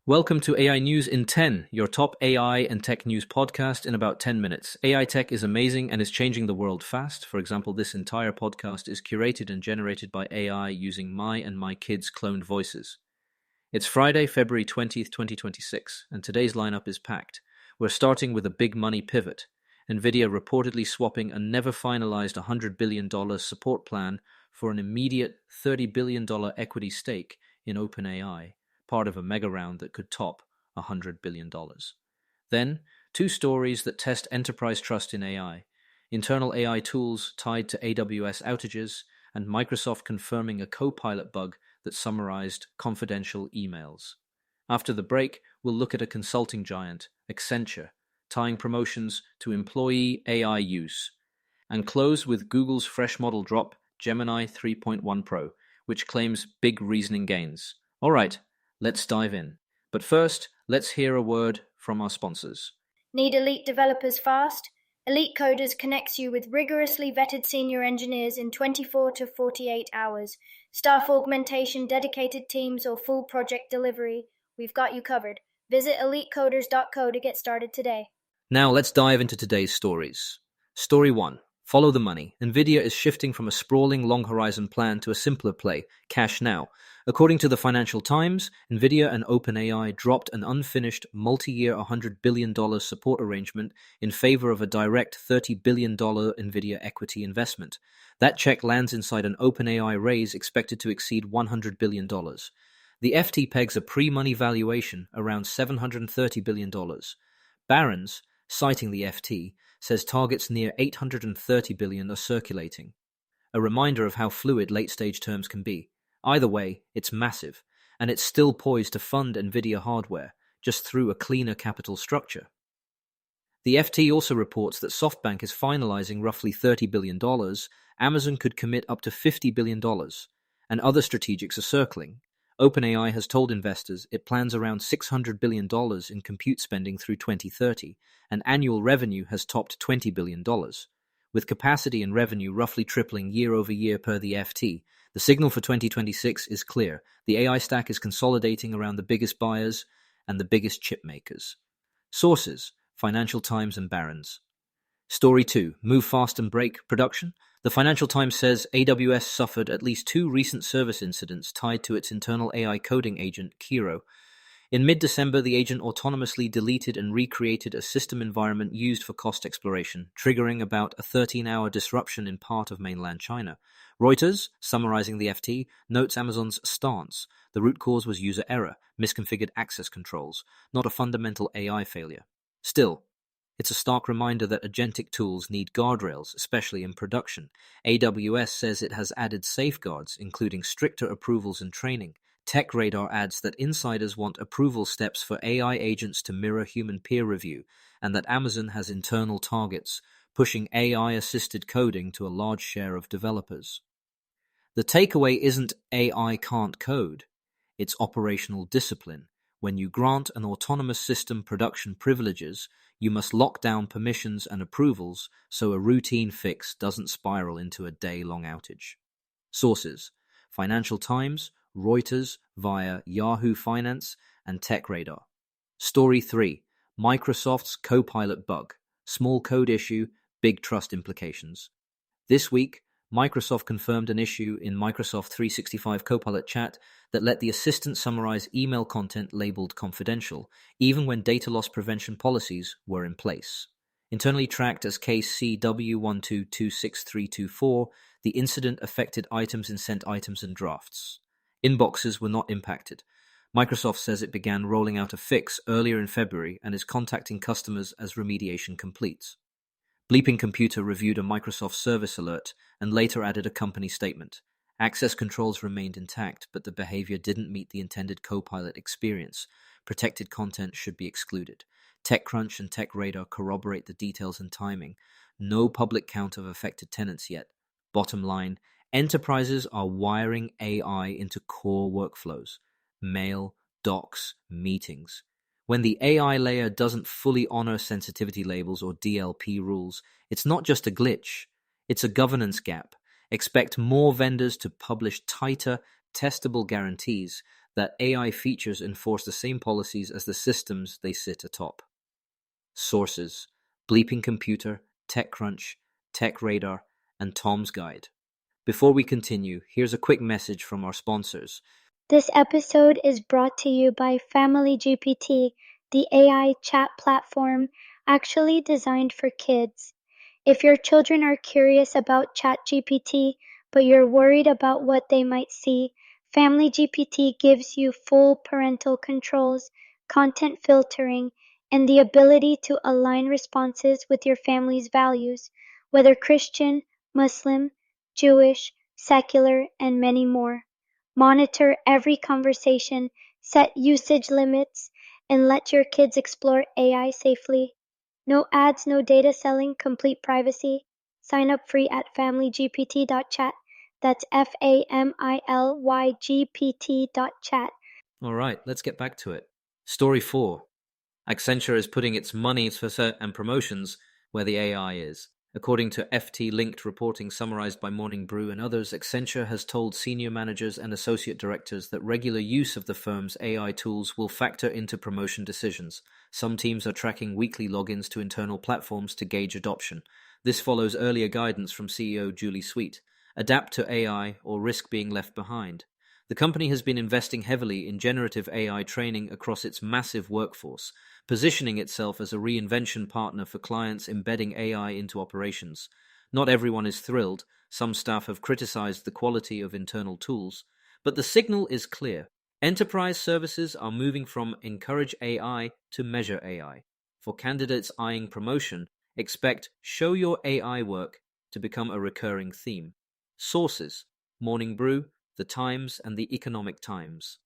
Welcome to AI News in 10, your top AI and tech news podcast in about 10 minutes. AI tech is amazing and is changing the world fast. For example, this entire podcast is curated and generated by AI using my and my kids' cloned voices. It's Friday, February 20th, 2026, and today's lineup is packed. We're starting with a big money pivot. Nvidia reportedly swapping a never finalized $100 billion support plan for an immediate $30 billion equity stake in OpenAI, part of a mega round that could top $100 billion. Then, two stories that test enterprise trust in AI: internal AI tools tied to AWS outages, and Microsoft confirming a Copilot bug that summarized confidential emails. After the break, we'll look at a consulting giant, Accenture, tying promotions to employee AI use, and close with Google's fresh model drop, Gemini 3.1 Pro, which claims big reasoning gains. All right, let's dive in. But first, let's hear a word from our sponsors. Need elite developers fast? Elite Coders connects you with rigorously vetted senior engineers in 24 to 48 hours. Staff augmentation, dedicated teams, or full project delivery, we've got you covered. Visit elitecoders.co to get started today. Now let's dive into today's stories. Story 1. Follow the money. Nvidia is shifting from a sprawling long-horizon plan to a simpler play, cash now. According to the Financial Times, Nvidia and OpenAI dropped an unfinished multi-year $100 billion support arrangement in favor of a direct $30 billion Nvidia equity investment. That check lands inside an OpenAI raise expected to exceed $100 billion. The FT pegs a pre-money valuation around $730 billion. Barron's, citing the FT, says targets near $830 billion are circulating. A reminder of how fluid late-stage terms can be. Either way, it's massive, and it's still poised to fund Nvidia hardware, just through a cleaner capital structure. The FT also reports that SoftBank is finalizing roughly $30 billion, Amazon could commit up to $50 billion, and other strategics are circling. OpenAI has told investors it plans around $600 billion in compute spending through 2030, and annual revenue has topped $20 billion. With capacity and revenue roughly tripling year over year per the FT, the signal for 2026 is clear. The AI stack is consolidating around the biggest buyers and the biggest chip makers. Sources: Financial Times and Barron's. Story 2. Move fast and break production. The Financial Times says AWS suffered at least 2 recent service incidents tied to its internal AI coding agent, Kiro. In mid-December, the agent autonomously deleted and recreated a system environment used for cost exploration, triggering about a 13-hour disruption in part of mainland China. Reuters, summarizing the FT, notes Amazon's stance. The root cause was user error, misconfigured access controls, not a fundamental AI failure. Still, it's a stark reminder that agentic tools need guardrails, especially in production. AWS says it has added safeguards, including stricter approvals and training. TechRadar adds that insiders want approval steps for AI agents to mirror human peer review, and that Amazon has internal targets, pushing AI-assisted coding to a large share of developers. The takeaway isn't AI can't code, it's operational discipline. When you grant an autonomous system production privileges, you must lock down permissions and approvals so a routine fix doesn't spiral into a day-long outage. Sources: Financial Times, Reuters via Yahoo Finance, and TechRadar. Story 3. Microsoft's Copilot bug. Small code issue, big trust implications. This week, Microsoft confirmed an issue in Microsoft 365 Copilot Chat that let the assistant summarize email content labeled confidential, even when data loss prevention policies were in place. Internally tracked as case CW1226324, the incident affected items in sent items and drafts. Inboxes were not impacted. Microsoft says it began rolling out a fix earlier in February and is contacting customers as remediation completes. Bleeping Computer reviewed a Microsoft service alert and later added a company statement. Access controls remained intact, but the behavior didn't meet the intended Copilot experience. Protected content should be excluded. TechCrunch and TechRadar corroborate the details and timing. No public count of affected tenants yet. Bottom line, enterprises are wiring AI into core workflows. Mail, docs, meetings. When the AI layer doesn't fully honor sensitivity labels or DLP rules, it's not just a glitch, it's a governance gap. Expect more vendors to publish tighter, testable guarantees. that AI features enforce the same policies as the systems they sit atop. Sources: Bleeping Computer, TechCrunch, TechRadar, and Tom's Guide. Before we continue, here's a quick message from our sponsors. This episode is brought to you by Family GPT, the AI chat platform actually designed for kids. If your children are curious about ChatGPT, but you're worried about what they might see, Family GPT gives you full parental controls, content filtering, and the ability to align responses with your family's values, whether Christian, Muslim, Jewish, secular, and many more. Monitor every conversation, set usage limits, and let your kids explore AI safely. No ads, no data selling, complete privacy. Sign up free at familygpt.chat. That's familygpt.chat. All right, let's get back to it. Story 4. Accenture is putting its money and promotions where the AI is. According to FT-linked reporting summarized by Morning Brew and others, Accenture has told senior managers and associate directors that regular use of the firm's AI tools will factor into promotion decisions. Some teams are tracking weekly logins to internal platforms to gauge adoption. This follows earlier guidance from CEO Julie Sweet. Adapt to AI or risk being left behind. The company has been investing heavily in generative AI training across its massive workforce, positioning itself as a reinvention partner for clients embedding AI into operations. Not everyone is thrilled. Some staff have criticized the quality of internal tools, but the signal is clear. Enterprise services are moving from encourage AI to measure AI. For candidates eyeing promotion, expect show your AI work to become a recurring theme. Sources: Morning Brew, The Times, and The Economic Times.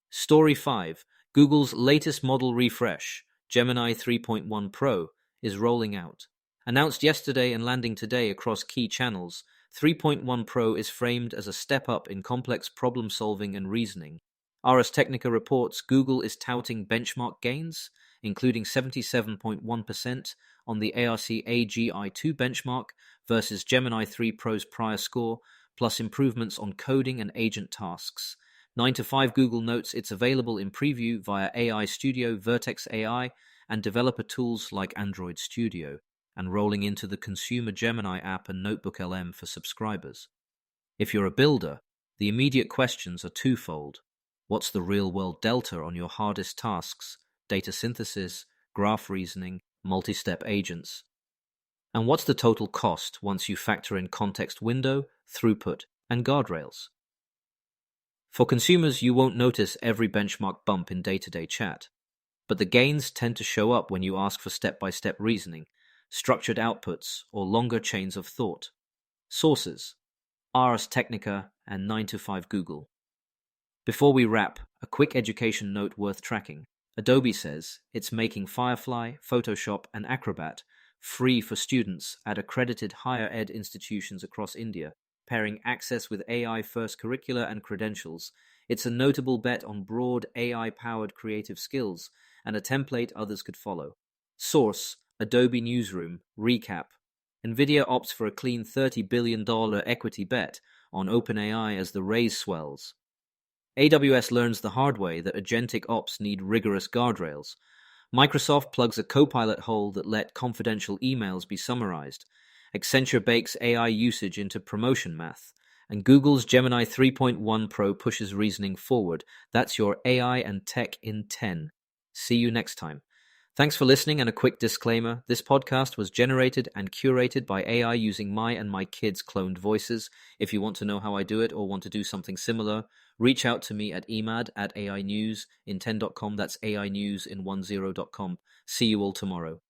Story 5. Google's latest model refresh, Gemini 3.1 Pro, is rolling out. Announced yesterday and landing today across key channels, 3.1 Pro is framed as a step up in complex problem solving and reasoning. Ars Technica reports Google is touting benchmark gains, including 77.1% on the ARC AGI2 benchmark versus Gemini 3 Pro's prior score, plus improvements on coding and agent tasks. 9 to 5 Google notes it's available in preview via AI Studio, Vertex AI, and developer tools like Android Studio, and rolling into the consumer Gemini app and Notebook LM for subscribers. If you're a builder, the immediate questions are twofold. What's the real-world delta on your hardest tasks, data synthesis, graph reasoning, multi-step agents? And what's the total cost once you factor in context window, throughput, and guardrails? For consumers, you won't notice every benchmark bump in day-to-day chat, but the gains tend to show up when you ask for step-by-step reasoning, structured outputs, or longer chains of thought. Sources: Ars Technica and 9 to 5 Google. Before we wrap, a quick education note worth tracking. Adobe says it's making Firefly, Photoshop, and Acrobat free for students at accredited higher ed institutions across India, pairing access with AI-first curricula and credentials. It's a notable bet on broad AI-powered creative skills and a template others could follow. Source: Adobe Newsroom. Recap: Nvidia opts for a clean $30 billion equity bet on OpenAI as the raise swells. AWS learns the hard way that agentic ops need rigorous guardrails. Microsoft plugs a Copilot hole that let confidential emails be summarized. Accenture bakes AI usage into promotion math. And Google's Gemini 3.1 Pro pushes reasoning forward. That's your AI and tech in 10. See you next time. Thanks for listening, and a quick disclaimer. This podcast was generated and curated by AI using my and my kids' cloned voices. If you want to know how I do it or want to do something similar, reach out to me at emad@ainewsin10.com. That's AInews in 10.com. See you all tomorrow.